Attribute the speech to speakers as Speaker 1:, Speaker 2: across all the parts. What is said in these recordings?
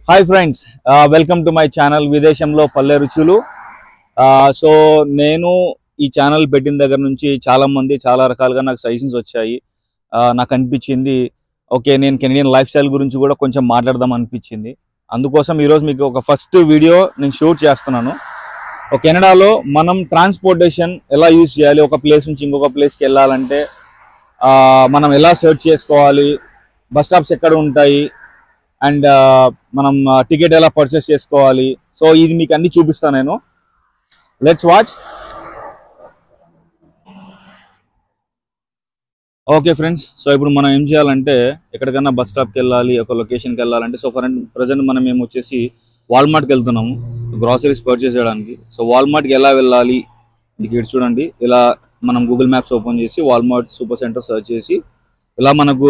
Speaker 1: Hi friends, welcome to my channel విదేశంలో పల్లె రుచులు. సో నేను ఈ ఛానల్ పెట్టిన దగ్గర నుంచి చాలా మంది చాలా రకాలుగా నాకు సజెషన్స్ వచ్చాయి. నాకు అనిపించింది ఓకే, నేను కెనడియన్ లైఫ్ స్టైల్ గురించి కూడా కొంచెం మాట్లాడదాం అనిపించింది. అందుకోసం ఈరోజు మీకు ఒక ఫస్ట్ వీడియో నేను షూట్ చేస్తున్నాను. కెనడాలో మనం ట్రాన్స్పోర్టేషన్ ఎలా యూజ్ చేయాలి, ఒక ప్లేస్ నుంచి ఇంకొక ప్లేస్కి వెళ్ళాలంటే మనం ఎలా సెర్చ్ చేసుకోవాలి, బస్ స్టాప్స్ ఎక్కడ ఉంటాయి, అండ్ మనం టికెట్ ఎలా పర్చేస్ చేసుకోవాలి. సో ఇది మీకు అన్ని చూపిస్తాను నేను. Let's watch. Okay friends, so ఇప్పుడు మనం ఏం చేయాలంటే ఎక్కడికన్నా బస్ స్టాప్కి వెళ్ళాలి, ఒక లొకేషన్కి వెళ్ళాలంటే సో ప్రజెంట్ మనం మేము వచ్చేసి వాల్మార్ట్కి వెళ్తున్నాము గ్రాసరీస్ పర్చేస్ చేయడానికి. సో వాల్మార్ట్కి ఎలా వెళ్ళాలి మీకు ఇక్కడ చూడండి. ఇలా మనం గూగుల్ మ్యాప్స్ ఓపెన్ చేసి వాల్మార్ట్ సూపర్ సెంటర్ సర్చ్ చేసి ఇలా మనకు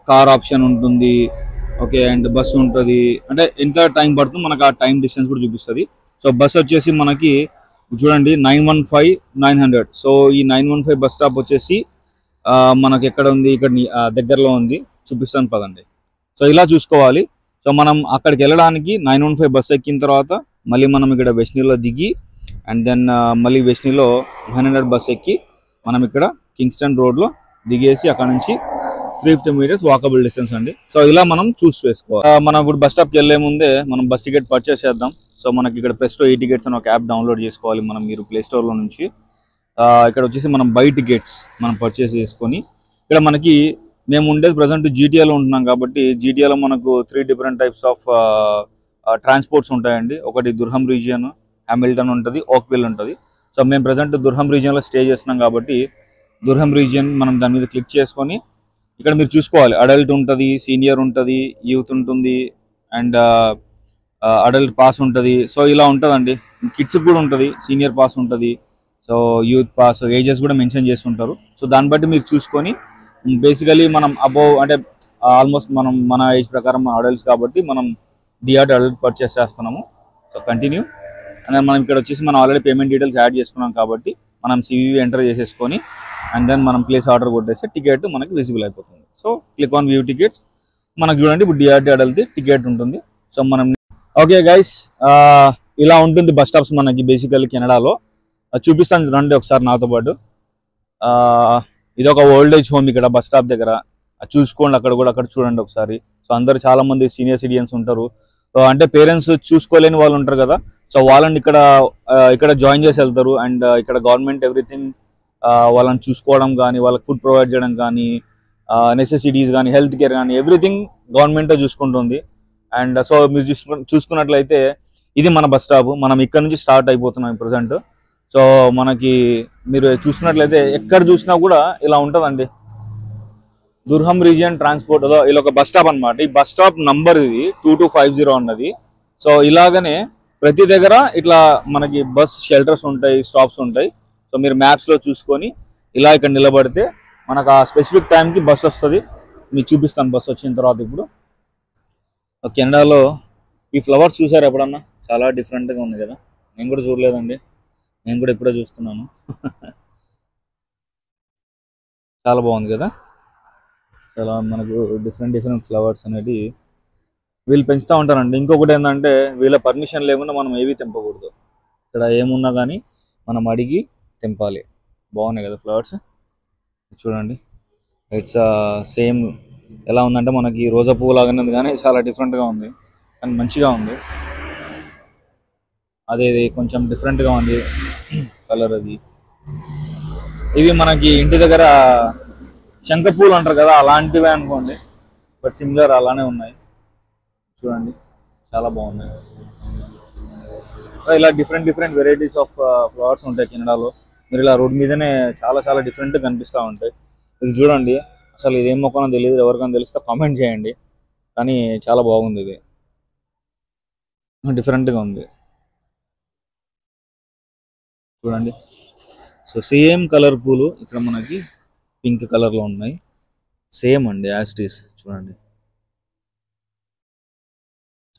Speaker 1: కార్ ఆప్షన్ ఉంటుంది, ఓకే, అండ్ బస్సు ఉంటుంది. అంటే ఎంత టైం పడుతుందో మనకు ఆ టైం డిస్టెన్స్ కూడా చూపిస్తుంది. సో బస్ వచ్చేసి మనకి చూడండి 915-900. సో ఈ 915 బస్ స్టాప్ వచ్చేసి మనకి ఎక్కడ ఉంది, ఇక్కడ దగ్గరలో ఉంది, చూపిస్తాను పదండి. సో ఇలా చూసుకోవాలి. సో మనం అక్కడికి వెళ్ళడానికి 915 బస్ ఎక్కిన తర్వాత మళ్ళీ మనం ఇక్కడ వెస్ట్నీలో దిగి అండ్ దెన్ మళ్ళీ వెస్ట్నీలో 100 బస్ ఎక్కి మనం ఇక్కడ కింగ్స్టన్ రోడ్లో దిగేసి అక్కడ నుంచి 350 మీటర్స్ వాకబుల్ డిస్టెన్స్ అండి. సో ఇలా మనం చూస్ చేసుకోవాలి. మనం ఇప్పుడు బస్ స్టాప్కి వెళ్ళే ముందే మనం బస్ టికెట్ పర్చేస్ చేద్దాం. సో మనకి ఇక్కడ ప్రెస్టో ఈ టికెట్స్ అని ఒక యాప్ డౌన్లోడ్ చేసుకోవాలి మనం, మీరు ప్లే స్టోర్లో నుంచి. ఇక్కడ వచ్చేసి మనం బై టికెట్స్ మనం పర్చేస్ చేసుకొని ఇక్కడ మనకి మేము ఉండేది ప్రజెంట్ జీటీఏలో ఉంటున్నాం కాబట్టి జీటీఏలో మనకు 3 డిఫరెంట్ టైప్స్ ఆఫ్ ట్రాన్స్పోర్ట్స్ ఉంటాయండి. ఒకటి దుర్హమ్ రీజియన్, హ్యామిల్టన్ ఉంటుంది, ఓక్విల్ ఉంటుంది. సో మేము ప్రజెంట్ దుర్హమ్ రీజియన్లో స్టే చేస్తున్నాం కాబట్టి దుర్హమ్ రీజియన్ మనం దాని మీద క్లిక్ చేసుకొని ఇక్కడ మీరు చూసుకోవాలి. అడల్ట్ ఉంటుంది, సీనియర్ ఉంటుంది, యూత్ ఉంటుంది, అండ్ అడల్ట్ పాస్ ఉంటుంది. సో ఇలా ఉంటుందండి. కిడ్స్కి కూడా ఉంటుంది, సీనియర్ పాస్ ఉంటుంది, సో యూత్ పాస్, ఏజెస్ కూడా మెన్షన్ చేసి ఉంటారు. సో దాన్ని బట్టి మీరు చూసుకొని బేసికలీ మనం అబోవ్ అంటే ఆల్మోస్ట్ మనం మన ఏజ్ ప్రకారం అడల్ట్స్ కాబట్టి మనం డిఆర్టీ అడల్ట్ పర్చేస్ చేస్తున్నాము. So continue. అండ్ మనం ఇక్కడ వచ్చేసి మనం ఆల్రెడీ పేమెంట్ డీటెయిల్స్ యాడ్ చేసుకున్నాం కాబట్టి మనం సివివి ఎంటర్ చేసేసుకొని అండ్ దెన్ మనం ప్లేస్ ఆర్డర్ కొట్టేస్తే టికెట్ మనకి విజిబుల్ అయిపోతుంది. So click on view tickets. మనకు చూడండి ఇప్పుడు డిఆర్టీ అడల్ట్ది టికెట్ ఉంటుంది. సో మనం ఓకే గైస్, ఇలా ఉంటుంది బస్ స్టాప్స్ మనకి బేసికల్లీ కెనడాలో. చూపిస్తాను రండి ఒకసారి నాతో పాటు. ఇది ఒక ఓల్డ్ ఏజ్ హోమ్ ఇక్కడ బస్ స్టాప్ దగ్గర. చూసుకోండి అక్కడ కూడా, అక్కడ చూడండి ఒకసారి. సో అందరు చాలా మంది సీనియర్ సిటిజన్స్ ఉంటారు, అంటే పేరెంట్స్ చూసుకోలేని వాళ్ళు ఉంటారు కదా. సో వాళ్ళని ఇక్కడ జాయిన్ చేసి వెళ్తారు. అండ్ ఇక్కడ గవర్నమెంట్ ఎవ్రీథింగ్ వాళ్ళని చూసుకోవడం కానీ, వాళ్ళకి ఫుడ్ ప్రొవైడ్ చేయడం కానీ, నెసెసిటీస్ కానీ, హెల్త్ కేర్ కానీ ఎవ్రీథింగ్ గవర్నమెంటే చూసుకుంటుంది. అండ్ సో మీరు చూసుకున్నట్లయితే ఇది మన బస్ స్టాప్. మనం ఇక్కడ నుంచి స్టార్ట్ అయిపోతున్నాం ప్రజెంట్. సో మనకి మీరు చూసుకున్నట్లయితే ఎక్కడ చూసినా కూడా ఇలా ఉంటుందండి. దుర్హమ్ రీజియన్ ట్రాన్స్పోర్ట్ ఇలా ఒక బస్ స్టాప్ అనమాట. ఈ బస్ స్టాప్ నంబర్ ఇది 2250 అన్నది. సో ఇలాగనే ప్రతి దగ్గర ఇట్లా మనకి బస్ షెల్టర్స్ ఉంటాయి, స్టాప్స్ ఉంటాయి. సో మీరు మ్యాప్స్లో చూసుకొని ఇలా ఇక్కడ నిలబడితే మనకు ఆ స్పెసిఫిక్ టైంకి బస్ వస్తుంది. మీకు చూపిస్తాను బస్ వచ్చిన తర్వాత. ఇప్పుడు కెనడాలో ఈ ఫ్లవర్స్ చూసారు ఎప్పుడన్నా? చాలా డిఫరెంట్గా ఉంది కదా. నేను కూడా చూడలేదండి, నేను కూడా ఇప్పుడే చూస్తున్నాను. చాలా బాగుంది కదా. చాలా మనకు డిఫరెంట్ ఫ్లవర్స్ అనేవి వీళ్ళు పెంచుతూ ఉంటారండి. ఇంకొకటి ఏంటంటే వీళ్ళ పర్మిషన్ లేకుండా మనం ఏవి తెంపకూడదు. ఇక్కడ ఏమున్నా కానీ మనం అడిగి తెంపాలి. బాగున్నాయి కదా ఫ్లవర్స్, చూడండి. ఇట్స్ సేమ్ ఎలా ఉందంటే మనకి రోజా పువ్వు లాగానే ఉంది, కానీ చాలా డిఫరెంట్గా ఉంది, కానీ మంచిగా ఉంది. అదే కొంచెం డిఫరెంట్గా ఉంది కలర్ అది. ఇవి మనకి ఇంటి దగ్గర శంఖ పూలు అంటారు కదా, అలాంటివే అనుకోండి, బట్ సిమిలర్ అలానే ఉన్నాయి. చూడండి చాలా బాగున్నాయి. ఇలా డిఫరెంట్ వెరైటీస్ ఆఫ్ ఫ్లవర్స్ ఉంటాయి కెనడాలో. మీరు ఇలా రోడ్ మీదనే చాలా డిఫరెంట్ కనిపిస్తూ ఉంటాయి. ఇది చూడండి, అసలు ఇదేం మొక్కనో తెలియదు, ఎవరికైనా తెలిస్తే కామెంట్ చేయండి. కానీ చాలా బాగుంది, ఇది డిఫరెంట్గా ఉంది. చూడండి. సో సేమ్ కలర్ పూలు ఇక్కడ మనకి పింక్ కలర్లో ఉన్నాయి. సేమ్ అండి, యాజ్ ఇట్ ఈస్. చూడండి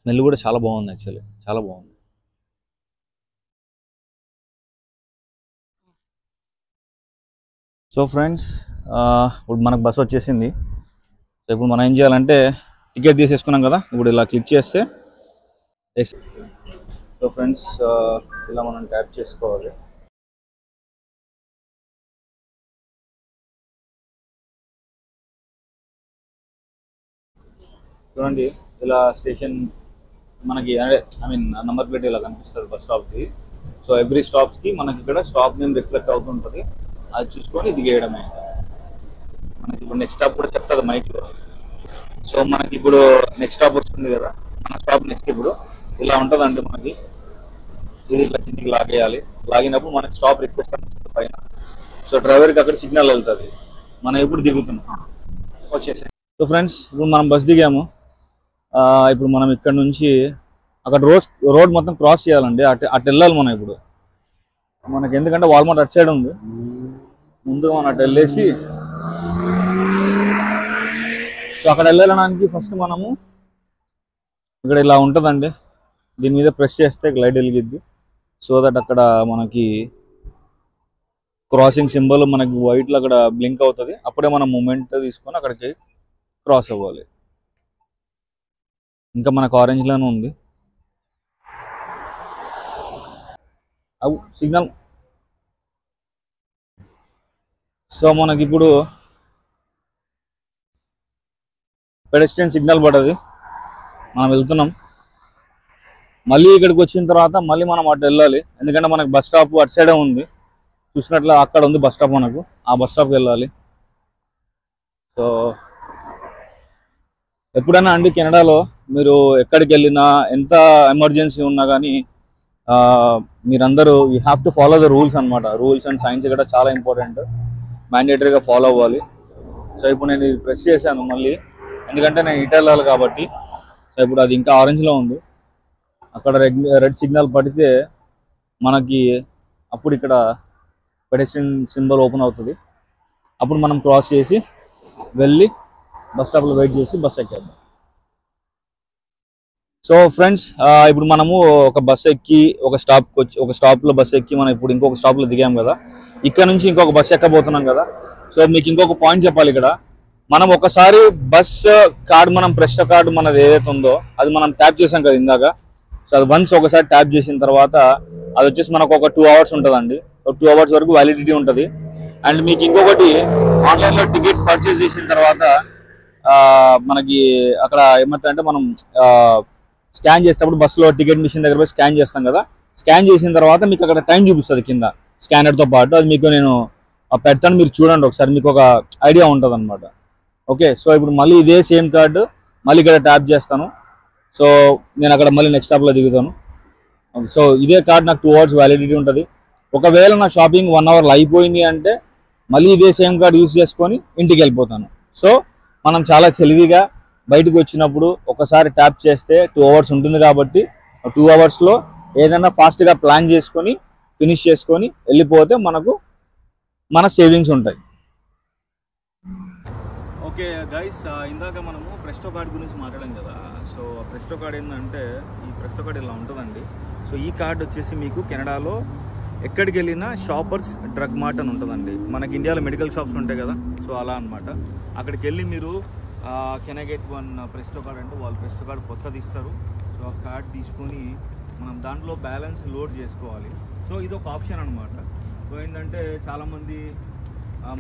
Speaker 1: స్మెల్ కూడా చాలా బాగుంది, యాక్చువల్లీ చాలా బాగుంది. సో ఫ్రెండ్స్, ఇప్పుడు మనకు బస్ వచ్చేసింది. సో ఇప్పుడు మనం ఏం చేయాలంటే టికెట్ తీసేసుకున్నాం కదా, ఇప్పుడు ఇలా క్లిక్ చేస్తే సో ఫ్రెండ్స్ ఇలా మనం ట్యాప్ చేసుకోవాలి. చూడండి ఇలా స్టేషన్ మనకి నంబర్ ప్లేట్ ఇలా కనిపిస్తుంది బస్ స్టాప్కి. సో ఎవ్రీ స్టాప్స్కి మనకి ఇక్కడ స్టాప్ నేమ్ రిఫ్లెక్ట్ అవుతుంటుంది, అది చూసుకొని దిగేయడమే. మనకి ఇప్పుడు నెక్స్ట్ స్టాప్ కూడా చెప్తుంది మైక్లో. సో మనకి ఇప్పుడు నెక్స్ట్ స్టాప్ వస్తుంది కదా, మన స్టాప్ నెక్స్ట్ ఇప్పుడు ఇలా ఉంటుందండి మనకి. ఇది ఇట్లా కిందికి లాగేయాలి, లాగినప్పుడు మనకి స్టాప్ రిక్వెస్ట్ వస్తుంది పైన. సో డ్రైవర్కి అక్కడ సిగ్నల్ వెళ్తుంది, మనం ఇప్పుడు దిగుతున్నాం వచ్చేసాయి. సో ఫ్రెండ్స్ ఇప్పుడు మనం బస్ దిగాము. ఇప్పుడు మనం ఇక్కడ నుంచి అక్కడ రోడ్ మొత్తం క్రాస్ చేయాలండి, అటు వెళ్ళాలి మనం. ఇప్పుడు మనకి ఎందుకంటే వాల్మార్ట్ అటు సైడ్ ఉంది, ముందుగా మనం అటు వెళ్ళేసి సో అక్కడ వెళ్ళడానికి ఫస్ట్ మనము ఇక్కడ ఇలా ఉంటుందండి, దీని మీద ప్రెస్ చేస్తే లైట్ వెలిగిద్ది. సో దట్ అక్కడ మనకి క్రాసింగ్ సింబల్ మనకి వైట్లో అక్కడ బ్లింక్ అవుతుంది, అప్పుడే మనం మూమెంట్ తీసుకొని అక్కడికి క్రాస్ అవ్వాలి. ఇంకా మనకు ఆరెంజ్లోనే ఉంది అవు సిగ్నల్. సో మనకి ఇప్పుడు పెడెస్ట్రియన్ సిగ్నల్ పడ్డది, మనం వెళ్తున్నాం. మళ్ళీ ఇక్కడికి వచ్చిన తర్వాత మళ్ళీ మనం అటు వెళ్ళాలి, ఎందుకంటే మనకు బస్ స్టాప్ అటు సైడే ఉంది. చూసినట్లు అక్కడ ఉంది బస్ స్టాప్, మనకు ఆ బస్ స్టాప్కి వెళ్ళాలి. సో ఎప్పుడైనా అండి కెనడాలో మీరు ఎక్కడికి వెళ్ళినా ఎంత ఎమర్జెన్సీ ఉన్నా కానీ మీరందరూ you have to follow the rules అనమాట. రూల్స్ అండ్ సైన్స్ కూడా చాలా ఇంపార్టెంట్, మ్యాండేటరీగా ఫాలో అవ్వాలి. సో ఇప్పుడు నేను ఇది ప్రెస్ చేశాను మళ్ళీ, ఎందుకంటే నేను ఇటు వెళ్ళాలి కాబట్టి. సో ఇప్పుడు అది ఇంకా ఆరెంజ్లో ఉంది, అక్కడ రెడ్ సిగ్నల్ పడితే మనకి అప్పుడు ఇక్కడ పెడెస్ట్రియన్ సింబల్ ఓపెన్ అవుతుంది. అప్పుడు మనం క్రాస్ చేసి వెళ్ళి బస్ స్టాప్లో వెయిట్ చేసి బస్ ఎక్కేద్దాం. సో ఫ్రెండ్స్ ఇప్పుడు మనము ఒక బస్ ఎక్కి ఒక స్టాప్లో బస్ ఎక్కి మనం ఇప్పుడు ఇంకొక స్టాప్లో దిగాం కదా, ఇక్కడ నుంచి ఇంకొక బస్ ఎక్కబోతున్నాం కదా. సో మీకు ఇంకొక పాయింట్ చెప్పాలి. ఇక్కడ మనం ఒకసారి బస్ కార్డు, మనం ప్రెస్టో కార్డు మనది ఏదైతే ఉందో అది మనం ట్యాప్ చేసాం కదా ఇందాక. సో అది వన్స్ ఒకసారి ట్యాప్ చేసిన తర్వాత అది వచ్చేసి మనకు ఒక 2 hours ఉంటుందండి. 2 hours వరకు వ్యాలిడిటీ ఉంటుంది. అండ్ మీకు ఇంకొకటి, ఆన్లైన్లో టికెట్ పర్చేస్ చేసిన తర్వాత మనకి అక్కడ ఏమవుతుందంటే మనం స్కాన్ చేసేటప్పుడు బస్సులో టికెట్ మిషన్ దగ్గర పోయి స్కాన్ చేస్తాం కదా, స్కాన్ చేసిన తర్వాత మీకు అక్కడ టైం చూపిస్తుంది కింద స్కానర్తో పాటు. అది మీకు నేను పెడతాను, మీరు చూడండి ఒకసారి, మీకు ఒక ఐడియా ఉంటుంది అనమాట. ఓకే, సో ఇప్పుడు మళ్ళీ ఇదే సేమ్ కార్డు మళ్ళీ ఇక్కడ ట్యాప్ చేస్తాను. సో నేను అక్కడ మళ్ళీ నెక్స్ట్ స్టాప్లో దిగుతాను. సో ఇదే కార్డు నాకు 2 hours వ్యాలిడిటీ ఉంటుంది. ఒకవేళ నా షాపింగ్ 1 hour అయిపోయింది అంటే మళ్ళీ ఇదే సేమ్ కార్డు యూజ్ చేసుకొని ఇంటికి వెళ్ళిపోతాను. సో మనం చాలా తెలివిగా బయటకు వచ్చినప్పుడు ఒకసారి ట్యాప్ చేస్తే 2 hours ఉంటుంది కాబట్టి 2 hours ఏదైనా ఫాస్ట్గా ప్లాన్ చేసుకొని ఫినిష్ చేసుకొని వెళ్ళిపోతే మనకు మన సేవింగ్స్ ఉంటాయి. ఓకే గైస్, ఇందాక మనము ప్రెస్టో కార్డ్ గురించి మాట్లాడాం కదా. సో ప్రెస్టో కార్డ్ ఏంటంటే, ఈ ప్రెస్టో కార్డ్ ఇలా ఉంటుందండి. సో ఈ కార్డ్ వచ్చేసి మీకు కెనడాలో ఎక్కడికి వెళ్ళినా షాపర్స్ డ్రగ్ మార్ట్ అని ఉంటుందండి. మనకి ఇండియాలో మెడికల్ షాప్స్ ఉంటాయి కదా, సో అలా అనమాట. అక్కడికి వెళ్ళి మీరు కెన్ ఐ గెట్ 1 ప్రెస్టో కార్డ్ అంటే వాళ్ళు ప్రెస్టో కార్డ్ కొత్తది ఇస్తారు. సో ఆ కార్డ్ తీసుకొని మనం దాంట్లో బ్యాలెన్స్ లోడ్ చేసుకోవాలి. సో ఇది ఒక ఆప్షన్ అనమాట. సో ఏంటంటే చాలామంది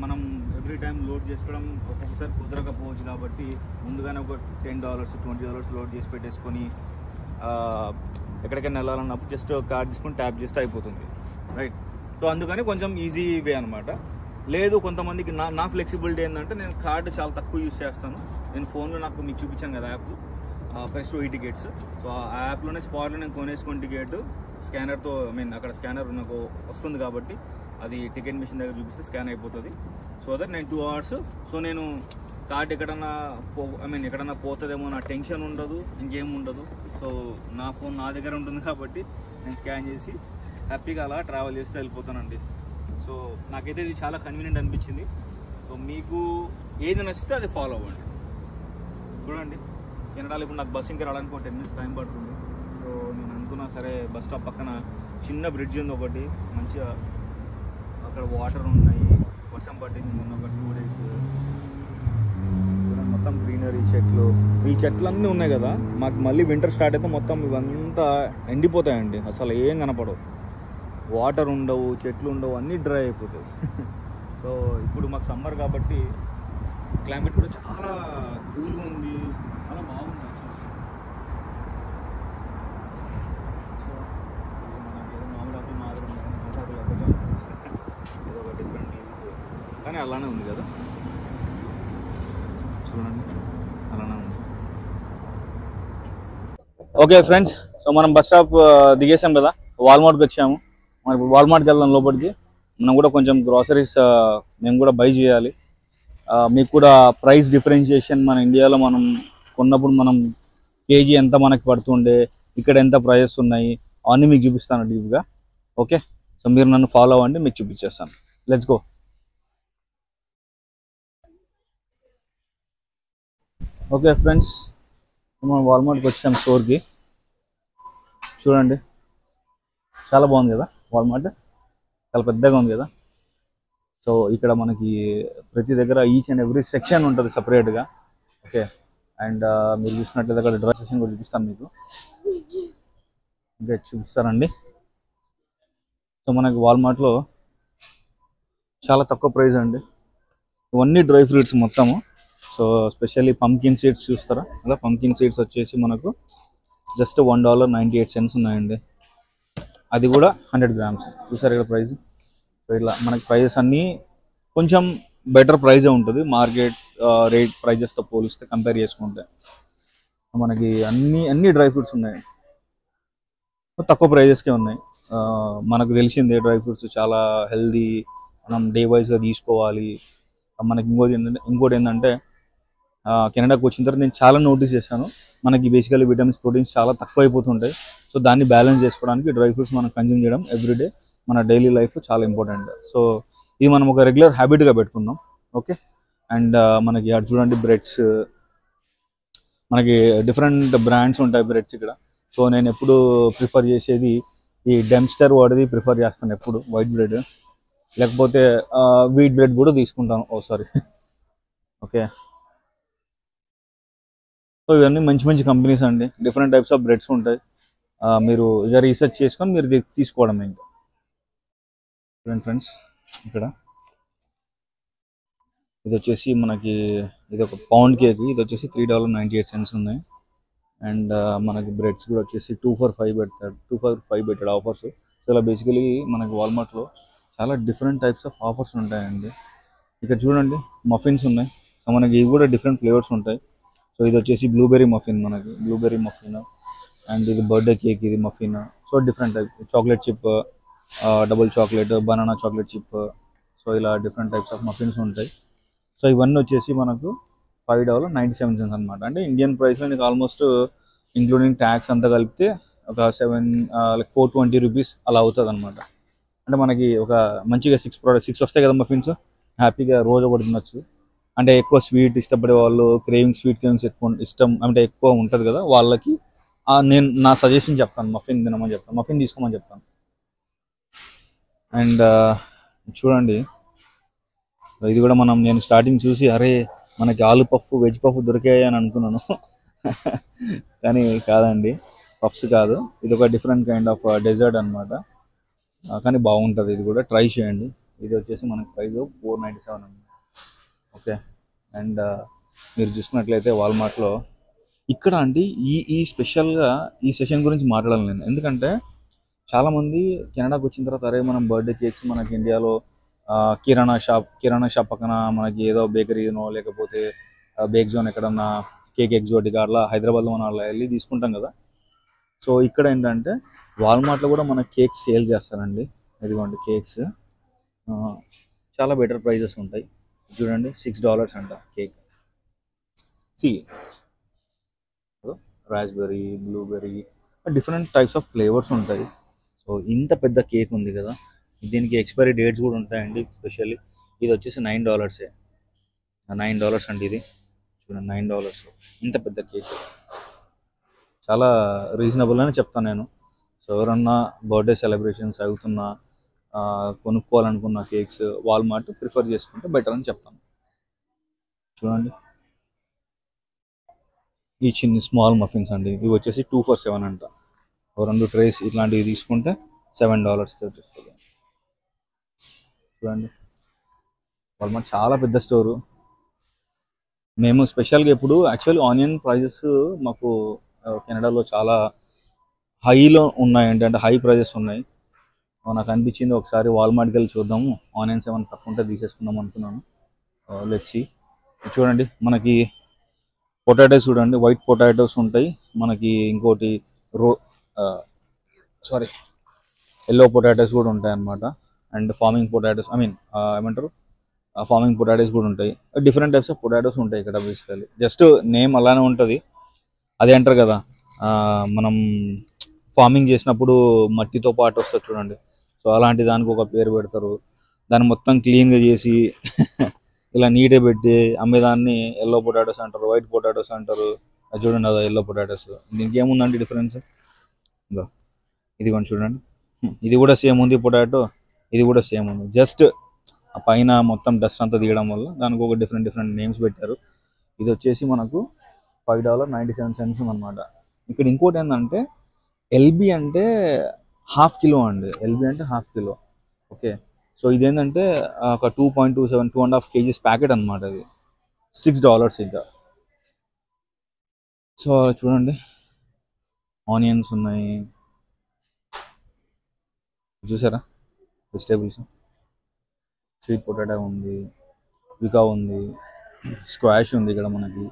Speaker 1: మనం ఎవ్రీ టైం లోడ్ చేసుకోవడం ఒక్కొక్కసారి కుదరకపోవచ్చు కాబట్టి ముందుగానే ఒక $10 $20 లోడ్ చేసి పెట్టేసుకొని ఎక్కడికైనా వెళ్ళాలన్నప్పుడు జస్ట్ కార్డ్ తీసుకొని ట్యాప్ చేస్తే అయిపోతుంది, రైట్. సో అందుకని కొంచెం ఈజీ వే అనమాట. లేదు కొంతమందికి నా ఫ్లెక్సిబిలిటీ ఏంటంటే నేను కార్డు చాలా తక్కువ యూజ్ చేస్తాను. నేను ఫోన్లో నాకు మీకు చూపించాను కదా యాప్ ప్రెస్టో ఈ టికెట్స్. సో ఆ యాప్లోనే స్పాట్లో నేను కొనేసుకొని టికెట్ స్కానర్తో అక్కడ స్కానర్ నాకు వస్తుంది కాబట్టి అది టికెట్ మిషన్ దగ్గర చూపిస్తే స్కాన్ అయిపోతుంది. సో దట్ నేను 2 hours సో నేను కార్డ్ ఎక్కడన్నా పోతుందేమో నా టెన్షన్ ఉండదు, ఇంకేం ఉండదు. సో నా ఫోన్ నా దగ్గర ఉంటుంది కాబట్టి నేను స్కాన్ చేసి హ్యాపీగా అలా ట్రావెల్ చేస్తే వెళ్ళిపోతానండి. సో నాకైతే ఇది చాలా కన్వీనియంట్ అనిపించింది. సో మీకు ఏది నచ్చితే అది ఫాలో అవ్వండి. చూడండి కెనడాలో ఇప్పుడు నాకు బస్ ఇంకా రావడానికి ఒక 10 minutes టైం పడుతుంది. సో నేను అనుకున్నా సరే బస్ స్టాప్ పక్కన చిన్న బ్రిడ్జ్ ఉంది ఒకటి, మంచిగా అక్కడ వాటర్ ఉన్నాయి. వర్షం పట్టింది మొన్న ఒక 2 days. మొత్తం గ్రీనరీ చెట్లు, ఈ చెట్లన్నీ ఉన్నాయి కదా, మాకు మళ్ళీ వింటర్ స్టార్ట్ అయితే మొత్తం ఇవంతా ఎండిపోతాయండి, అసలు ఏం కనపడవు, వాటర్ ఉండవు, చెట్లు ఉండవు, అన్నీ డ్రై అయిపోతాయి. సో ఇప్పుడు మాకు సమ్మర్ కాబట్టి క్లైమేట్ కూడా చాలా కూల్గా ఉంది, చాలా బాగుంది. సో మనకి ఏదో మామూలు ఆకులు మాదిరి ఏదో ఒక డిఫరెంట్, కానీ అలానే ఉంది కదా, చూడండి అలానే ఉంది. ఓకే ఫ్రెండ్స్, సో మనం బస్ స్టాప్ దిగేసాం కదా, వాల్మార్ట్కి వచ్చాము. మనం ఇప్పుడు వాల్మార్ట్కి వెళ్దాం లోపలికి. మనం కూడా కొంచెం గ్రాసరీస్ మేము కూడా బై చేయాలి. మీకు కూడా ప్రైస్ డిఫరెన్షియేషన్ మన ఇండియాలో మనం కొన్నప్పుడు మనం కేజీ ఎంత మనకి పడుతుండే, ఇక్కడ ఎంత ప్రైజెస్ ఉన్నాయి అవన్నీ మీకు చూపిస్తాను డీప్గా. ఓకే, సో మీరు నన్ను ఫాలో అవ్వండి, మీకు చూపించేస్తాను. Let's go. ఓకే ఫ్రెండ్స్, మనం వాల్మార్ట్కి వచ్చాం స్టోర్కి. చూడండి చాలా బాగుంది కదా వాల్మార్ట్, చాలా పెద్దగా ఉంది కదా. సో ఇక్కడ మనకి ప్రతి దగ్గర ఈచ్ అండ్ ఎవ్రీ సెక్షన్ ఉంటుంది సపరేట్గా. ఓకే, అండ్ మీరు చూసినట్లయితే అక్కడ డ్రెస్ సెక్షన్ కూడా చూపిస్తాను మీకు, ఇంకా చూపిస్తారండి. సో మనకి వాల్మార్ట్లో చాలా తక్కువ ప్రైస్ అండి, ఇవన్నీ డ్రై ఫ్రూట్స్ మొత్తము. సో స్పెషల్లీ పంకిన్ సీడ్స్ చూస్తారా, అలా పంకిన్ సీడ్స్ వచ్చేసి మనకు జస్ట్ $1.98 ఉన్నాయండి, అది కూడా 100 grams. చూసారు ఇక్కడ ప్రైస్. సో ఇలా మనకి ప్రైజెస్ అన్నీ కొంచెం బెటర్ ప్రైజే ఉంటుంది మార్కెట్ రేట్ ప్రైజెస్తో పోలిస్తే, కంపేర్ చేసుకుంటే. మనకి అన్ని డ్రై ఫ్రూట్స్ ఉన్నాయి, తక్కువ ప్రైజెస్కే ఉన్నాయి. మనకు తెలిసిందే డ్రై ఫ్రూట్స్ చాలా హెల్దీ, మనం డే వైజ్గా తీసుకోవాలి. మనకి ఇంకోటి ఏంటంటే కెనడాకి వచ్చిన తర్వాత నేను చాలా నోటీస్ చేశాను, మనకి బేసికల్లీ విటమిన్స్, ప్రోటీన్స్ చాలా తక్కువ అయిపోతుంటాయి. సో దాన్ని బ్యాలెన్స్ చేసుకోవడానికి డ్రై ఫ్రూట్స్ మనం కన్జ్యూమ్ చేయడం ఎవ్రీడే మన డైలీ లైఫ్ చాలా ఇంపార్టెంట్. సో ఇది మనం ఒక రెగ్యులర్ హ్యాబిట్గా పెట్టుకుందాం. ఓకే, అండ్ మనకి అటు చూడండి బ్రెడ్స్, మనకి డిఫరెంట్ బ్రాండ్స్ ఉంటాయి బ్రెడ్స్ ఇక్కడ. సో నేను ఎప్పుడు ప్రిఫర్ చేసేది ఈ డెమ్స్టర్ వాడిది ప్రిఫర్ చేస్తాను ఎప్పుడు, వైట్ బ్రెడ్, లేకపోతే వీట్ బ్రెడ్ కూడా తీసుకుంటాను. సారీ. ఓకే, సో ఇవన్నీ మంచి మంచి కంపెనీస్ అండి, డిఫరెంట్ టైప్స్ ఆఫ్ బ్రెడ్స్ ఉంటాయి. మీరు ఇక రీసెర్చ్ చేసుకొని మీరు తీసుకోవడం. ఇంకా ఫ్రెండ్స్ ఇక్కడ ఇది వచ్చేసి మనకి ఇది ఒక పౌండ్ కేక్, ఇది వచ్చేసి $3.98 ఉన్నాయి. అండ్ మనకి బ్రెడ్స్ కూడా వచ్చేసి 2 for 5 పెడతాడు, 2 for 5 పెట్టాడు ఆఫర్స్. సో ఇలా బేసికలీ మనకి వాల్మార్ట్లో చాలా డిఫరెంట్ టైప్స్ ఆఫ్ ఆఫర్స్ ఉంటాయండి. ఇక్కడ చూడండి మఫిన్స్ ఉన్నాయి, సో మనకి ఇవి కూడా డిఫరెంట్ ఫ్లేవర్స్ ఉంటాయి. సో ఇది వచ్చేసి బ్లూబెర్రీ మఫిన్, మనకి బ్లూబెర్రీ మఫిన్, అండ్ ఇది బర్త్డే కేక్, ఇది muffin. So different type, chocolate chip, double chocolate, banana chocolate chip. So ఇలా డిఫరెంట్ టైప్స్ ఆఫ్ మఫిన్స్ ఉంటాయి. సో ఇవన్నీ వచ్చేసి మనకు $5.97 అనమాట. అంటే ఇండియన్ ప్రైస్లో నీకు ఆల్మోస్ట్ ఇంక్లూడింగ్ ట్యాక్స్ అంతా కలిపితే ఒక 420 రూపీస్ అలా అవుతుంది అనమాట. అంటే మనకి ఒక మంచిగా 6 వస్తాయి కదా మఫిన్స్, హ్యాపీగా రోజు ఒకటి తినొచ్చు. అంటే ఎక్కువ స్వీట్ ఇష్టపడే వాళ్ళు, స్వీట్ క్రేవింగ్స్ ఎక్కువ ఇష్టం అంటే ఎక్కువ ఉంటుంది కదా వాళ్ళకి నేను నా సజెషన్ చెప్తాను, మఫిన్ తినమని చెప్తాను, మఫిన్ తీసుకోమని చెప్తాను. అండ్ చూడండి ఇది కూడా నేను స్టార్టింగ్ చూసి అరే మనకి ఆలు పఫ్, వెజ్ పఫ్ దొరికాయి అని అనుకున్నాను. కానీ కాదండి, పఫ్స్ కాదు, ఇది ఒక డిఫరెంట్ కైండ్ ఆఫ్ డెజర్ట్ అనమాట. కానీ బాగుంటుంది, ఇది కూడా ట్రై చేయండి. ఇది వచ్చేసి మనకి ప్రైస్ $4.97 అనమాట. ఓకే, అండ్ మీరు చూసుకున్నట్లయితే వాల్మార్ట్లో ఇక్కడ అండి ఈ స్పెషల్గా ఈ సెషన్ గురించి మాట్లాడాలి నేను, ఎందుకంటే చాలామంది కెనడాకి వచ్చిన తర్వాత అరే మనం బర్త్డే కేక్స్ మనకి ఇండియాలో కిరాణా షాప్ పక్కన మనకి ఏదో బేకరీనో లేకపోతే బేక్ జోన్ ఎక్కడన్నా కేక్ ఎగ్జోటిక్ అట్లా హైదరాబాద్లో మనం అలా వెళ్ళి తీసుకుంటాం కదా. సో ఇక్కడ ఏంటంటే వాల్మార్ట్లో కూడా మన కేక్స్ సేల్ చేస్తారండి. ఇదిగోండి కేక్స్ చాలా బెటర్ ప్రైజెస్ ఉంటాయి. చూడండి $6 అంట cake. Raspberry, blueberry, different types of flavours ఉంటాయి. సో ఇంత పెద్ద కేక్ ఉంది కదా, దీనికి ఎక్స్పైరీ డేట్స్ కూడా ఉంటాయండి. స్పెషల్లీ ఇది వచ్చేసి $9, $9 అండి. ఇది చూడండి $9, ఇంత పెద్ద కేక్ చాలా రీజనబుల్ అని చెప్తాను నేను. సో ఎవరన్నా బర్త్డే సెలబ్రేషన్స్ అవుతున్నా కొనుక్కోవాలనుకున్న కేక్స్ వాల్మార్ట్ ప్రిఫర్ చేసుకుంటే బెటర్ అని చెప్తాను. చూడండి ఈ చిన్న స్మాల్ మఫిన్స్ అండి, ఇవి వచ్చేసి 2 for 7 అంట. ఓ 2 ట్రేస్ ఇట్లాంటివి తీసుకుంటే $7కి వచ్చేస్తుంది. చూడండి, వాల్మార్ట్ చాలా పెద్ద స్టోరు. మేము స్పెషల్గా ఎప్పుడు యాక్చువల్లీ ఆనియన్ ప్రైజెస్ మాకు కెనడాలో చాలా హైలో ఉన్నాయండి, అంటే హై ప్రైజెస్ ఉన్నాయి. నాకు అనిపించింది ఒకసారి వాల్మార్ట్కి వెళ్ళి చూద్దాము, ఆనియన్స్ ఏమైనా తక్కువ ఉంటే తీసేసుకుందాం అనుకున్నాను. Let's see. చూడండి, మనకి పొటాటోస్ చూడండి, వైట్ పొటాటోస్ ఉంటాయి మనకి. ఇంకోటి సారీ ఎల్లో పొటాటోస్ కూడా ఉంటాయి అన్నమాట. అండ్ ఫార్మింగ్ పొటాటోస్, ఏమంటారు, ఫార్మింగ్ పొటాటోస్ కూడా ఉంటాయి. డిఫరెంట్ టైప్స్ ఆఫ్ పొటాటోస్ ఉంటాయి ఇక్కడ బేసికలీ. జస్ట్ నేమ్ అలానే ఉంటుంది. అదే అంటారు కదా, మనం ఫార్మింగ్ చేసినప్పుడు మట్టితో పాటు వస్తుంది చూడండి, సో అలాంటి దానికి ఒక పేరు పెడతారు. దాన్ని మొత్తం క్లీన్గా చేసి ఇలా నీట్గా పెట్టి అమ్మేదాన్ని ఎల్లో పొటాటోస్ అంటారు, వైట్ పొటాటోస్ అంటారు. అది చూడండి, అదా ఎల్లో పొటాటోస్. దీనికి ఏముందండి డిఫరెన్స్? ఇది కొంచెం చూడండి, ఇది కూడా సేమ్ ఉంది పొటాటో, ఇది కూడా సేమ్ ఉంది. జస్ట్ ఆ పైన మొత్తం డస్ట్ అంతా తీయడం వల్ల దానికి ఒక డిఫరెంట్ నేమ్స్ పెట్టారు. ఇది వచ్చేసి మనకు $5.97 ఉందన్నమాట. ఇక్కడ ఇంకోటి ఏంటంటే ఎల్బి అంటే ½ కిలో అండి. ఎల్బి అంటే ½ కిలో. ఓకే, సో ఇదేంటంటే ఒక 2.27 2.5 kgs ప్యాకెట్ అనమాట. అది $6 ఇంకా. సో చూడండి, ఆనియన్స్ ఉన్నాయి, చూసారా, వెజిటేబుల్స్. స్వీట్ పొటాటో ఉంది, వికా ఉంది, స్క్వాష్ ఉంది ఇక్కడ మనకి,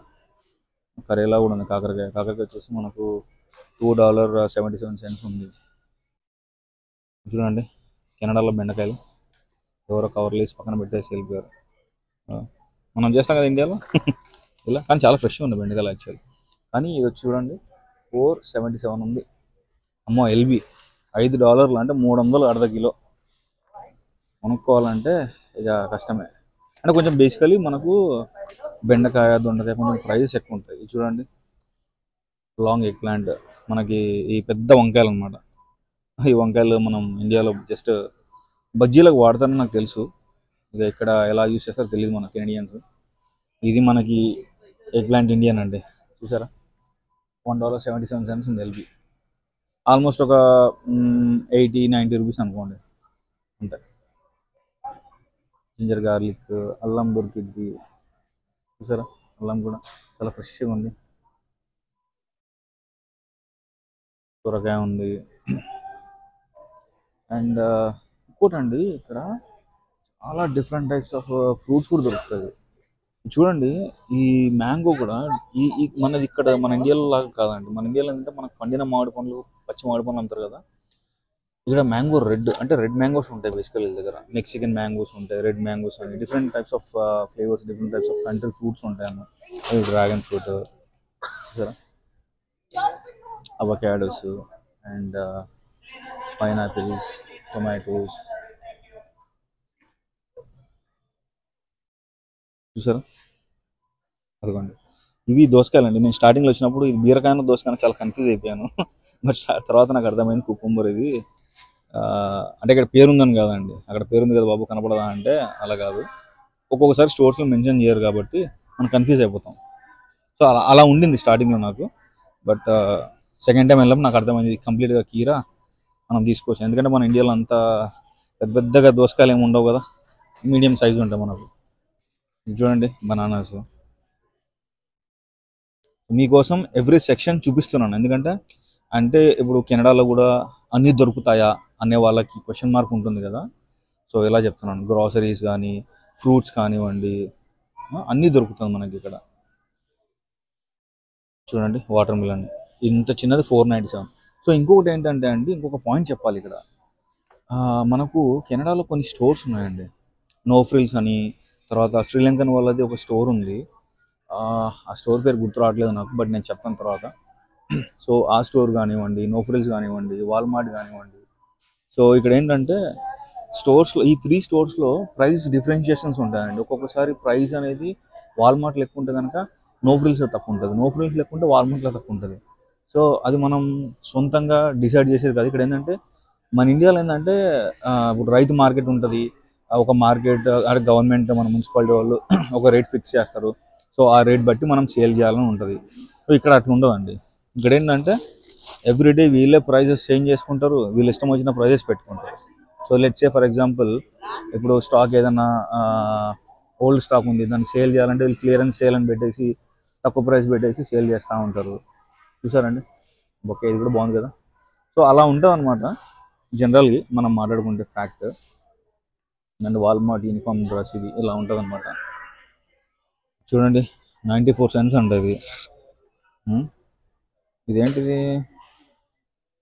Speaker 1: కరేలా కూడా ఉంది, కాకరకాయ వచ్చేసి మనకు $2.77 ఉంది. చూడండి, కెనడాలో బెండకాయలు ఎవరో కవర్లు వేసి పక్కన పెట్టేసి వెళ్ళిపోయారు. మనం చేస్తాం కదా ఇండియాలో ఇలా, కానీ చాలా ఫ్రెష్గా ఉంది బెండకాయలు యాక్చువల్లీ. కానీ ఇది వచ్చి చూడండి, $4.77 ఉంది. అమ్మో, ఎల్బి $5 అంటే $300 అర్ధ కిలో. కొనుక్కోవాలంటే ఇక కష్టమే. అంటే కొంచెం బేసికలీ మనకు బెండకాయ, దొండకాయ కొంచెం ప్రైస్ ఎక్కువ ఉంటాయి. ఇది చూడండి, లాంగ్ ఎగ్ ప్లాంట్, మనకి ఈ పెద్ద వంకాయలు అనమాట. ఈ వంకాయలు మనం ఇండియాలో జస్ట్ బజ్జీలకు వాడతారని నాకు తెలుసు, ఇక ఇక్కడ ఎలా యూజ్ చేస్తారో తెలియదు మన కెనడియన్స్. ఇది మనకి ఎగ్ ప్లాంట్ ఇండియన్ అండి, చూసారా, $1.77 ఉంది ఎల్బి. ఆల్మోస్ట్ ఒక 80-90 రూపీస్ అనుకోండి అంతే. జింజర్ గార్లిక్, అల్లం దొరికిద్ది, చూసారా, అల్లం కూడా చాలా ఫ్రెష్గా ఉంది. సొరకాయ ఉంది. అండ్ ఇంకోటండి, ఇక్కడ చాలా డిఫరెంట్ టైప్స్ ఆఫ్ ఫ్రూట్స్ కూడా దొరుకుతుంది. చూడండి, ఈ మ్యాంగో కూడా మనది ఇక్కడ మన ఇండియాలో లాగా కాదండి. మన ఇండియాలో అంటే మనకు పండిన మామిడి పండ్లు, పచ్చి మామిడి పండ్లు అంటారు కదా. ఇక్కడ మ్యాంగో రెడ్, అంటే రెడ్ మ్యాంగోస్ ఉంటాయి బేసికల్ దగ్గర. మెక్సికన్ మ్యాంగోస్ ఉంటాయి, రెడ్ మ్యాంగోస్ అని different types of flavours, different types of country fruits ఉంటాయి అన్నమాట. Dragon fruit, avocados and pineapples, tomatoes, చూసారా, అదిగోండి. ఇవి దోసకాయలు అండి. నేను స్టార్టింగ్లో వచ్చినప్పుడు ఇది బీరకాయను దోసకాయ చాలా కన్ఫ్యూజ్ అయిపోయాను. బట్ తర్వాత నాకు అర్థమైంది కుకుంబర్ ఇది. అంటే ఇక్కడ పేరుందని కాదండి, అక్కడ పేరుంది కదా బాబు కనపడదా అంటే అలా కాదు. ఒక్కొక్కసారి స్టోర్స్లో మెన్షన్ చేయరు కాబట్టి మనం కన్ఫ్యూజ్ అయిపోతాం. సో అలా ఉండింది స్టార్టింగ్లో నాకు. బట్ సెకండ్ టైం వెళ్ళినప్పుడు నాకు అర్థమైంది కంప్లీట్గా కీరా మనం తీసుకోవచ్చు. ఎందుకంటే మన ఇండియాలో అంత పెద్దగా దోసకాయలు ఏమి ఉండవు కదా, మీడియం సైజు ఉంటాయి మనకు. చూడండి, బనానాస్. మీకోసం ఎవ్రీ సెక్షన్ చూపిస్తున్నాను, ఎందుకంటే అంటే ఇప్పుడు కెనడాలో కూడా అన్నీ దొరుకుతాయా అనే వాళ్ళకి క్వశ్చన్ మార్క్ ఉంటుంది కదా. సో ఇలా చెప్తున్నాను, గ్రాసరీస్ కానీ ఫ్రూట్స్ కానివ్వండి, అన్నీ దొరుకుతుంది మనకి ఇక్కడ. చూడండి, వాటర్ మిలన్ ఇంత చిన్నది $4.97. సో ఇంకొకటి ఏంటంటే అండి, ఇంకొక పాయింట్ చెప్పాలి ఇక్కడ. మనకు కెనడాలో కొన్ని స్టోర్స్ ఉన్నాయండి, నో ఫ్రిల్స్ అని. తర్వాత శ్రీలంకన్ వాళ్ళది ఒక స్టోర్ ఉంది, ఆ స్టోర్ పేరు గుర్తు రావట్లేదు నాకు, బట్ నేను చెప్తాను తర్వాత. సో ఆ స్టోర్ కానివ్వండి, నో ఫ్రిల్స్ కానివ్వండి, వాల్మార్ట్ కానివ్వండి. సో ఇక్కడ ఏంటంటే స్టోర్స్లో, ఈ 3 స్టోర్స్లో ప్రైస్ డిఫరెన్షియేషన్స్ ఉంటాయండి. ఒక్కొక్కసారి ప్రైస్ అనేది వాల్మార్ట్లో ఎక్కువ ఉంటే కనుక నో ఫ్రిల్స్లో తక్కువ ఉంటుంది, నో ఫ్రిల్స్ లేకుంటే వాల్మార్ట్లో తక్కువ ఉంటుంది. సో అది మనం సొంతంగా డిసైడ్ చేసేది కాదు. ఇక్కడ ఏంటంటే మన ఇండియాలో ఏంటంటే ఇప్పుడు రైతు మార్కెట్ ఉంటుంది, ఒక మార్కెట్ అంటే గవర్నమెంట్ మన మున్సిపాలిటీ వాళ్ళు ఒక రేట్ ఫిక్స్ చేస్తారు. సో ఆ రేట్ బట్టి మనం సేల్ చేయాలని ఉంటుంది. సో ఇక్కడ అట్లా ఉండదండి. ఇక్కడ ఏంటంటే ఎవ్రీడే వీళ్ళే ప్రైజెస్ చేంజ్ చేసుకుంటారు, వీళ్ళు ఇష్టం వచ్చిన ప్రైజెస్ పెట్టుకుంటారు. So let's say for example ఇప్పుడు స్టాక్ ఏదైనా ఓల్డ్ స్టాక్ ఉంది, దాన్ని సేల్ చేయాలంటే వీళ్ళు క్లియరెన్స్ సేల్ అని పెట్టేసి తక్కువ ప్రైస్ పెట్టేసి సేల్ చేస్తూ ఉంటారు. చూసారండి ఓకే, ఇది కూడా బాగుంది కదా. సో అలా ఉంటుంది అనమాట జనరల్గా మనం మాట్లాడుకుంటే fact. And Walmart uniform dress ఇది ఇలా ఉంటుంది అనమాట. చూడండి 94 cents ఉంటుంది. ఇదేంటిది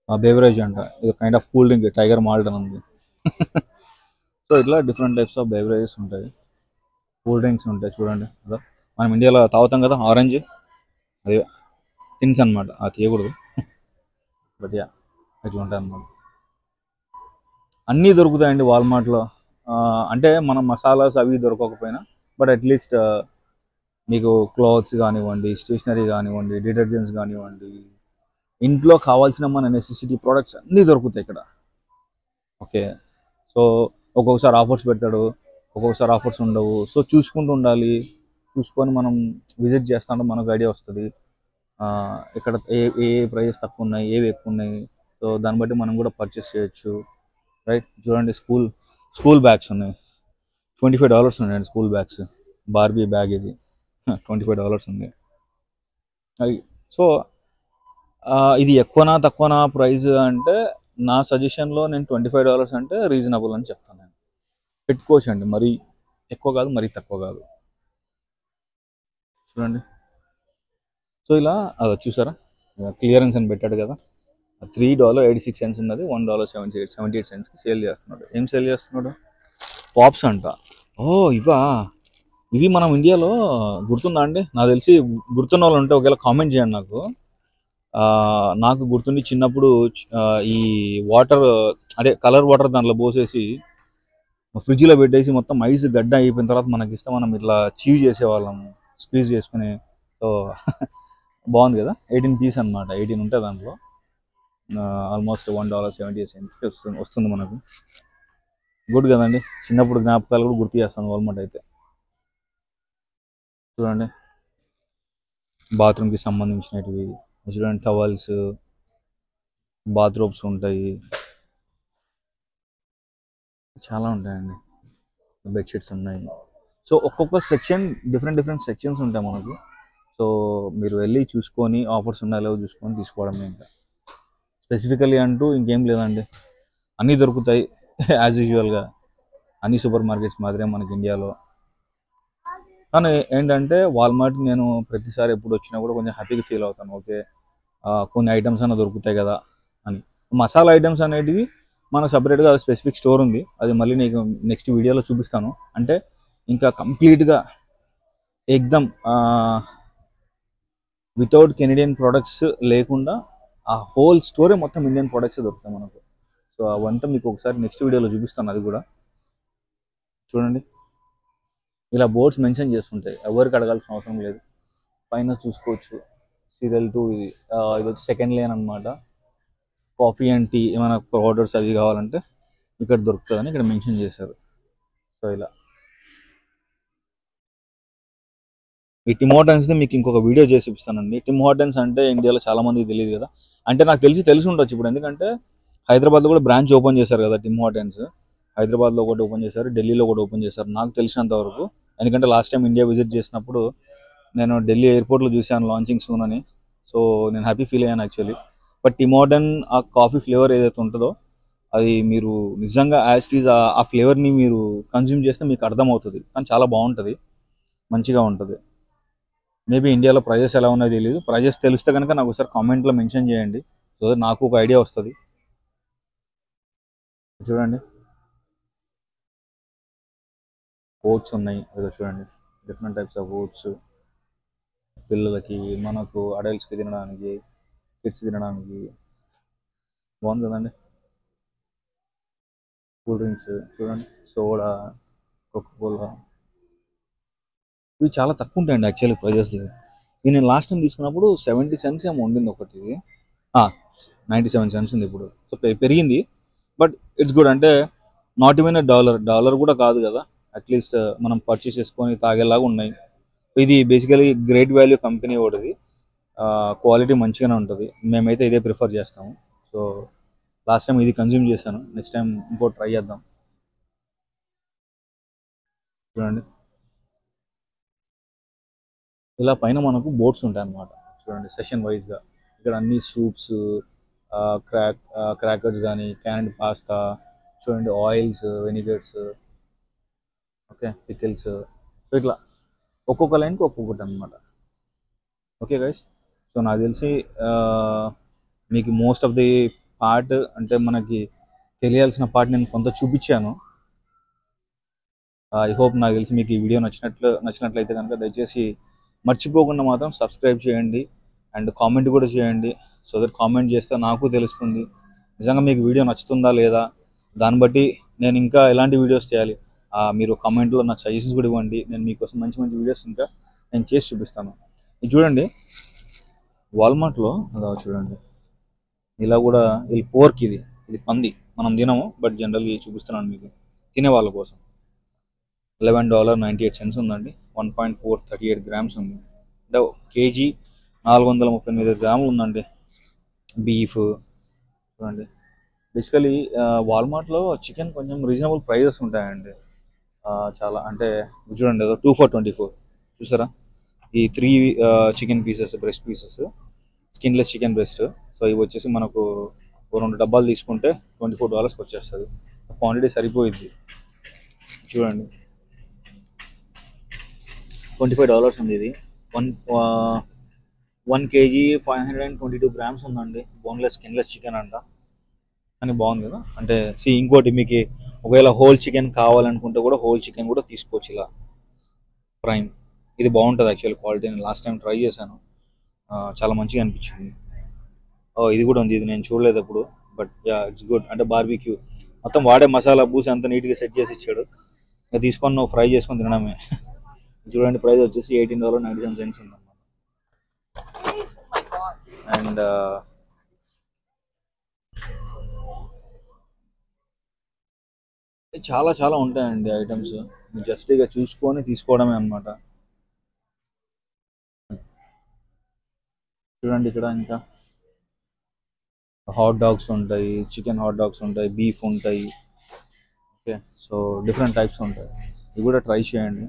Speaker 1: బేవరేజ్ అంట, ఇది kind of cool drink, tiger malt అని ఉంది. సో ఇట్లా డిఫరెంట్ టైప్స్ ఆఫ్ బేవరేజెస్ ఉంటాయి, కూల్ డ్రింక్స్ ఉంటాయి. చూడండి అదా మనం ఇండియాలో తాగుతాం కదా ఆరెంజ్, అదే టిన్స్ అనమాట, అది తీయకూడదు బట్ యా ఇట్లా ఉంటాయి అన్నమాట. అన్నీ దొరుకుతాయండి వాల్మార్ట్లో. అంటే మన మసాలాస్ అవి దొరకకపోయినా బట్ అట్లీస్ట్ మీకు క్లాత్స్ కానివ్వండి, స్టేషనరీ కానివ్వండి, డిటర్జెంట్స్ కానివ్వండి, ఇంట్లో కావాల్సిన మన నెసెసిటీ ప్రోడక్ట్స్ అన్నీ దొరుకుతాయి ఇక్కడ. ఓకే, సో ఒక్కొక్కసారి ఆఫర్స్ పెడతాడు, ఒక్కొక్కసారి ఆఫర్స్ ఉండవు. సో చూసుకుంటూ ఉండాలి, చూసుకొని మనం విజిట్ చేస్తాంటే మనకు ఐడియా వస్తుంది ఇక్కడ ఏ ప్రైజెస్ తక్కువ ఉన్నాయి, ఏవి ఎక్కువ ఉన్నాయి. సో దాన్ని బట్టి మనం కూడా పర్చేస్ చేయొచ్చు, రైట్. చూడండి స్కూల్ బ్యాగ్స్ ఉన్నాయి, $25 ఉన్నాయండి స్కూల్ బ్యాగ్స్. బార్బీ బ్యాగ్ ఇది $25 ఉంది. సో ఇది ఎక్కువనా తక్కువనా ప్రైస్ అంటే నా సజెషన్లో నేను $25 అంటే రీజనబుల్ అని చెప్తాను. నేను పెట్టుకోవచ్చు అండి, మరీ ఎక్కువ కాదు మరీ తక్కువ కాదు. చూడండి సో ఇలా అది చూసారా క్లియరెన్స్ అని పెట్టాడు కదా, $3.86 ఉన్నది, $1.78 సేల్ చేస్తున్నాడు. ఏం సేల్ చేస్తున్నాడు? పాప్స్ అంట. ఇవి మనం ఇండియాలో గుర్తుందా అండి? నాకు తెలిసి గుర్తున్న వాళ్ళు ఉంటే ఒకవేళ కామెంట్ చేయండి నాకు గుర్తుండి చిన్నప్పుడు ఈ వాటర్ అదే కలర్ వాటర్ దాంట్లో పోసేసి ఫ్రిడ్జ్లో పెట్టేసి మొత్తం ఐస్ గడ్డ అయిపోయిన తర్వాత మనకి ఇస్తే మనం ఇట్లా చీవ్ చేసేవాళ్ళము స్క్వీజ్ చేసుకుని. సో బాగుంది కదా, 18 పీస్ అనమాట, 18 ఉంటాయి దాంట్లో. ఆల్మోస్ట్ $1.78 వస్తుంది మనకు. గుడ్ కదండి, చిన్నప్పుడు జ్ఞాపకాలు కూడా గుర్తు చేస్తాను వాల్మార్ట్ అయితే. చూడండి బాత్రూమ్కి సంబంధించినవి చూడండి, టవల్స్, బాత్రూమ్స్ ఉంటాయి, చాలా ఉంటాయండి, బెడ్షీట్స్ ఉన్నాయి. సో ఒక్కొక్క సెక్షన్ డిఫరెంట్ సెక్షన్స్ ఉంటాయి మనకు. సో మీరు వెళ్ళి చూసుకొని ఆఫర్స్ ఉన్నాయో లేవో చూసుకొని తీసుకోవడమే. ఇంకా స్పెసిఫికలీ అంటూ ఇంకేం లేదండి, అన్నీ దొరుకుతాయి యాజ్ యూజువల్గా అన్ని సూపర్ మార్కెట్స్ మాదిరే మనకి ఇండియాలో. కానీ ఏంటంటే వాల్మార్ట్ నేను ప్రతిసారి ఎప్పుడు వచ్చినా కూడా కొంచెం హ్యాపీగా ఫీల్ అవుతాను. ఓకే కొన్ని ఐటమ్స్ అన్న దొరుకుతాయి కదా అని. మసాలా ఐటమ్స్ అనేటివి మనకు సపరేట్గా స్పెసిఫిక్ స్టోర్ ఉంది, అది మళ్ళీ నీకు నెక్స్ట్ వీడియోలో చూపిస్తాను. అంటే ఇంకా కంప్లీట్గా ఎక్దమ్ వితౌట్ కెనడియన్ ప్రొడక్ట్స్ లేకుండా ఆ హోల్ స్టోరే మొత్తం ఇండియన్ ప్రొడక్ట్స్ దొరుకుతాయి మనకు. సో అవంతా మీకు ఒకసారి నెక్స్ట్ వీడియోలో చూపిస్తాను అది కూడా. చూడండి ఇలా బోర్డ్స్ మెన్షన్ చేస్తుంటాయి, ఎవరికి అడగాల్సిన అవసరం లేదు, పైన చూసుకోవచ్చు. సీరియల్ 2 ఇది వచ్చి సెకండ్ లేన్ అనమాట. కాఫీ అండ్ టీ ఏమైనా ఆర్డర్స్ అవి కావాలంటే ఇక్కడ దొరుకుతుందని ఇక్కడ మెన్షన్ చేశారు. సో ఇలా ఈ టిమ్ హార్టన్స్ది మీకు ఇంకొక వీడియో చేసి చూపిస్తానండి. టిమ్ హార్టన్స్ అంటే ఇండియాలో చాలా మందికి తెలియదు కదా, అంటే నాకు తెలిసి ఉండొచ్చు ఇప్పుడు, ఎందుకంటే హైదరాబాద్లో కూడా బ్రాంచ్ ఓపెన్ చేశారు కదా టిమ్ హార్టన్స్. హైదరాబాద్లో ఒకటి ఓపెన్ చేశారు, ఢిల్లీలో ఒకటి ఓపెన్ చేశారు నాకు తెలిసినంత వరకు. ఎందుకంటే లాస్ట్ టైం ఇండియా విజిట్ చేసినప్పుడు నేను ఢిల్లీ ఎయిర్పోర్ట్లో చూశాను లాంచింగ్ సూన్ అని. సో నేను హ్యాపీ ఫీల్ అయ్యాను యాక్చువల్లీ. బట్ టిమ్ హార్టన్ ఆ కాఫీ ఫ్లేవర్ ఏదైతే ఉంటుందో అది మీరు నిజంగా యాజ్ ఇట్ ఈజ్ ఆ ఫ్లేవర్ని మీరు కన్జ్యూమ్ చేస్తే మీకు అర్థమవుతుంది. కానీ చాలా బాగుంటుంది, మంచిగా ఉంటుంది. మేబీ ఇండియాలో ప్రైజెస్ ఎలా ఉన్నాయో తెలియదు, ప్రైజెస్ తెలిస్తే కనుక నాకు ఒకసారి కామెంట్లో మెన్షన్ చేయండి, సో నాకు ఒక ఐడియా వస్తుంది. చూడండి ఓట్స్ ఉన్నాయి, ఏదో చూడండి డిఫరెంట్ టైప్స్ ఆఫ్ ఓట్స్, పిల్లలకి, మనకు అడల్ట్స్కి తినడానికి, కిడ్స్ తినడానికి, బాగుంది కదండి. కూల్ డ్రింక్స్ చూడండి, సోడా, కోకోకోలా, ఇవి చాలా తక్కువ ఉంటాయండి యాక్చువల్లీ ప్రైజెస్. ఇది నేను లాస్ట్ టైం తీసుకున్నప్పుడు 70 cents ఏమో ఉండింది ఒకటి, 97 cents ఉంది ఇప్పుడు. సో పెరిగింది, బట్ ఇట్స్ గుడ్. అంటే నాట్ ఈవెన్ $1 కూడా కాదు కదా, అట్లీస్ట్ మనం పర్చేస్ చేసుకొని తాగేలాగా ఉన్నాయి. ఇది బేసికలీ గ్రేట్ వాల్యూ కంపెనీ ఒకటిది. క్వాలిటీ మంచిగానే ఉంటుంది. మేమైతే ఇదే ప్రిఫర్ చేస్తాము. సో లాస్ట్ టైం ఇది కన్జ్యూమ్ చేశాను. నెక్స్ట్ టైం ఇంకోటి ట్రై చేద్దాం. చూడండి, ఇలా పైన మనకు బోర్డ్స్ ఉంటాయి అన్నమాట. చూడండి, సెషన్ వైజ్గా ఇక్కడ అన్ని సూప్స్, క్రాకర్స్ కానీ, క్యాన్డ్ పాస్తా, చూడండి oils, vinegars, okay, pickles. So ఇట్లా ఒక్కొక్క లైన్కి ఒక్కొక్కటి అనమాట. ఓకే గైస్, సో నాకు తెలిసి ఆ, మీకు మోస్ట్ ఆఫ్ ది పార్ట్ అంటే మనకి తెలియాల్సిన పార్ట్ నేను కొంత చూపించాను. ఐ హోప్, నాకు తెలిసి మీకు ఈ వీడియో నచ్చినట్లయితే కనుక దయచేసి మర్చిపోకుండా మాత్రం సబ్స్క్రైబ్ చేయండి అండ్ కామెంట్ కూడా చేయండి. సో దట్ కామెంట్ చేస్తే నాకు తెలుస్తుంది నిజంగా మీకు వీడియో నచ్చుతుందా లేదా. దాన్ని బట్టి నేను ఇంకా ఎలాంటి వీడియోస్ చేయాలి, మీరు కామెంట్లో నాకు సజెషన్స్ కూడా ఇవ్వండి. నేను మీకోసం మంచి మంచి వీడియోస్ ఇంకా నేను చేసి చూపిస్తాను. ఇది చూడండి, వాల్మార్ట్లో అలా చూడండి, ఇలా కూడా ఇది పోర్క్, ఇది పంది. మనం తినము, బట్ జనరల్గా చూపిస్తున్నాను మీకు తినే వాళ్ళ కోసం. $11.98 ఉందండి. 1.438 గ్రామ్స్ ఉంది. అంటే కేజీ 438 గ్రాములు ఉందండి బీఫ్. చూడండి, బేసికలీ వాల్మార్ట్లో చికెన్ కొంచెం రీజనబుల్ ప్రైజెస్ ఉంటాయండి. చాలా అంటే చూడండి, ఏదో 2 for 24 చూసారా. ఈ 3 chicken pieces, breast pieces, skinless chicken breast. So ఇవి వచ్చేసి మనకు 2 డబ్బాలు తీసుకుంటే $24 వచ్చేస్తుంది. క్వాంటిటీ సరిపోయిద్ది. చూడండి, $25 ఉంది ఇది. 1 కేజీ 522 గ్రామ్స్ ఉందండి. బోన్లెస్ స్కిన్లెస్ చికెన్ అంట, అని బాగుంది కదా. అంటే ఇంకోటి మీకు ఒకవేళ హోల్ చికెన్ కావాలనుకుంటే కూడా హోల్ చికెన్ కూడా తీసుకోవచ్చు. ఇలా ప్రైమ్, ఇది బాగుంటుంది యాక్చువల్ క్వాలిటీ. నేను లాస్ట్ టైం ట్రై చేశాను, చాలా మంచిగా అనిపించింది. ఇది కూడా ఉంది, ఇది నేను చూడలేదు అప్పుడు, బట్ ఇట్స్ గుడ్. అంటే బార్బిక్యూ మొత్తం వాడే మసాలా పూసి అంత నీట్గా సెట్ చేసి ఇచ్చాడు. ఇంకా తీసుకొని నువ్వు ఫ్రై చేసుకొని తినడమే. చూడండి, ప్రైస్ వచ్చేసి $18.97 ఉందన్నమాట. అండ్ చాలా చాలా ఉంటాయండి ఐటమ్స్. జస్ట్ ఇక చూసుకొని తీసుకోవడమే అనమాట. చూడండి, ఇక్కడ ఇంకా హాట్ డాగ్స్ ఉంటాయి, చికెన్ హాట్ డాగ్స్ ఉంటాయి, బీఫ్ ఉంటాయి. ఓకే, సో డిఫరెంట్ టైప్స్ ఉంటాయి. ఇవి కూడా ట్రై చేయండి,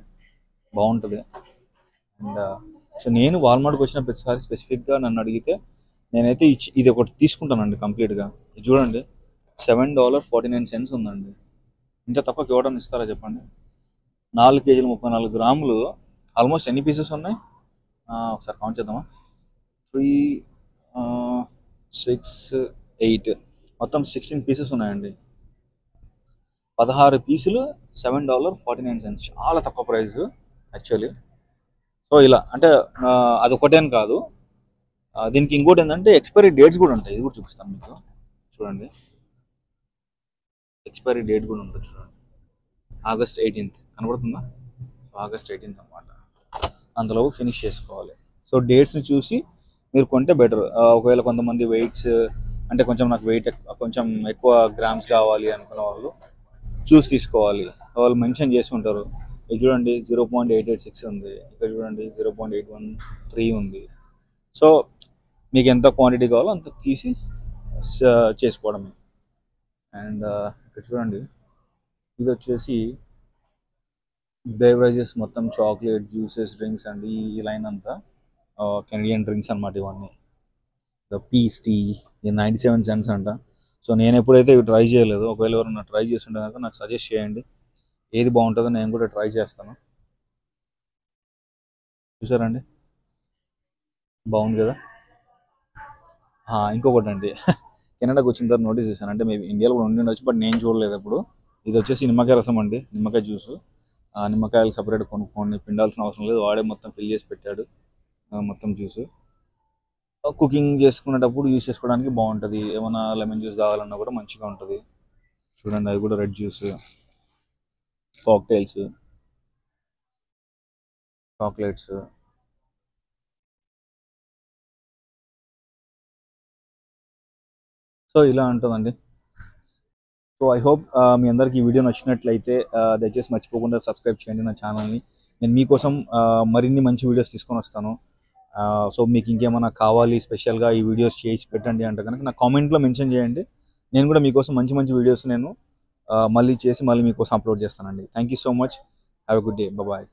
Speaker 1: బాగుంటుంది. అండ్ సో నేను వాల్మార్ట్కి వచ్చిన ప్రతిసారి స్పెసిఫిక్గా నన్ను అడిగితే నేనైతే ఇది ఒకటి తీసుకుంటానండి కంప్లీట్గా. ఇది చూడండి, $7.49 ఉందండి. ఇంత తక్కువకి ఇవ్వడం ఇస్తారా చెప్పండి. 4 కేజీలు 34 గ్రాములు. ఆల్మోస్ట్ ఎన్ని పీసెస్ ఉన్నాయి ఒకసారి కౌంట్ చేద్దామా. 3, 6, 8, మొత్తం 16 పీసెస్ ఉన్నాయండి. 16 పీసులు $7.49, చాలా తక్కువ ప్రైస్ యాక్చువల్లీ. సో ఇలా అంటే అదొకటేని కాదు, దీనికి ఇంకోటి ఏంటంటే ఎక్స్పైరీ డేట్స్ కూడా ఉంటాయి. ఇది కూడా చూపిస్తాను మీకు. చూడండి, ఎక్స్పైరీ డేట్ కూడా ఉంటుంది. చూడండి, August 18th కనబడుతుందా. August 18th అన్నమాట. అందులో ఫినిష్ చేసుకోవాలి. సో డేట్స్ని చూసి మీరు కొంటే బెటర్. ఒకవేళ కొంతమంది వెయిట్స్ అంటే కొంచెం నాకు వెయిట్ కొంచెం ఎక్కువ గ్రామ్స్ కావాలి అనుకున్న వాళ్ళు చూసి తీసుకోవాలి. వాళ్ళు మెన్షన్ చేసి ఉంటారు. ఇది చూడండి, 0.886 ఉంది. ఇక్కడ చూడండి, 0.813 ఉంది. సో మీకు ఎంత క్వాంటిటీ కావాలో అంత తీసి చేసుకోవడమే. అండ్ ఇక్కడ చూడండి, ఇది వచ్చేసి బేవరేజెస్ మొత్తం, చాక్లెట్, జ్యూసెస్, డ్రింక్స్ అండి. ఈ లైన్ అంతా కెనడియన్ డ్రింక్స్ అనమాట ఇవన్నీ. పీస్ టీ, ఇది 97 cents అంట. సో నేను ఎప్పుడైతే ఇవి ట్రై చేయలేదు, ఒకవేళ ఎవరైనా ట్రై చేస్తుంటే కనుక నాకు సజెస్ట్ చేయండి, ఏది బాగుంటుందో నేను కూడా ట్రై చేస్తాను. చూసారండి, బాగుంది కదా. ఇంకొకటి అండి, కెనడాకి వచ్చిన తర్వాత నోటీస్ చేశాను, అంటే మేబీ ఇండియాలో కూడా ఉండి ఉండొచ్చు, బట్ నేను చూడలేదు అప్పుడు. ఇది వచ్చేసి నిమ్మకాయ రసం అండి, నిమ్మకాయ జ్యూస్. నిమ్మకాయలు సపరేట్ కొనుక్కోండి, పిండాల్సిన అవసరం లేదు, వాడే మొత్తం ఫిల్ చేసి పెట్టాడు మొత్తం జ్యూస్. కుకింగ్ చేసుకునేటప్పుడు యూస్ చేసుకోవడానికి బాగుంటుంది. ఏమైనా లెమన్ జ్యూస్ తాగాలన్నా కూడా మంచిగా ఉంటుంది. చూడండి, అది కూడా red juice, cocktails, chocolates. So ఇలా ఉంటుందండి. సో ఐ హోప్ మీ అందరికి ఈ వీడియో నచ్చినట్లయితే దయచేసి మర్చిపోకుండా సబ్స్క్రైబ్ చేయండి నా ఛానల్ని. నేను మీకోసం మరిన్ని మంచి వీడియోస్ తీసుకొని వస్తాను. సో మీకు ఇంకేమైనా కావాలి స్పెషల్గా ఈ వీడియోస్ చేసి పెట్టండి అంటే కనుక నా కామెంట్లో మెన్షన్ చేయండి. నేను కూడా మీకోసం మంచి మంచి వీడియోస్ నేను మళ్ళీ మీకోసం అప్లోడ్ చేస్తానండి. Thank you so much. Have a good day. Bye.